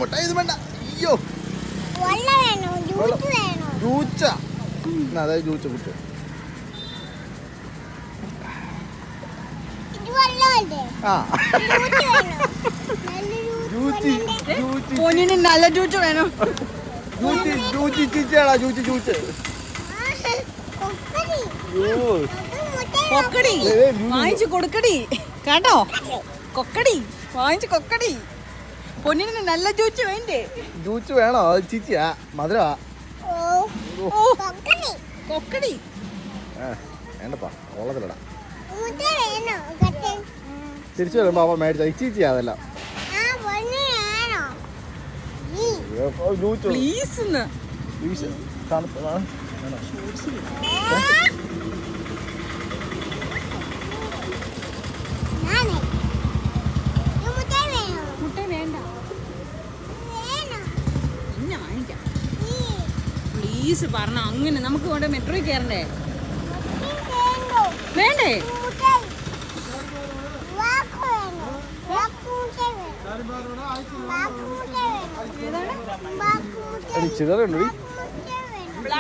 മുട്ടായി ഇത് വേണ്ട. അയ്യോ ജൂച്ച. അതായത് ജൂച്ച കുടിച്ചോ. നല്ല ജൂച്ച് വേണം. കൊക്കടി വാങ്ങിച്ചു കൊടുക്കടി കേട്ടോ. കൊക്കടി വാങ്ങിച്ചു കൊക്കടി. പൊന്നിന് നല്ല ജൂച്ച് വേണ്ടേ? ജൂച്ച് വേണോ? ചീച്ചിയാ മധുരവാ. കൊക്കടി വേണ്ടപ്പാ ഉള്ളതിലടാ. തിരിച്ചു വരുമ്പോ അവ മേടിച്ച ചീച്ചിയാ അതെല്ലാം. പ്ലീസ് പറഞ്ഞ അങ്ങനെ നമുക്ക് ഇവിടെ മെട്രോയിൽ കയറണ്ടേ? വേണ്ടേ? ചില്ലറ ഉണ്ടോ?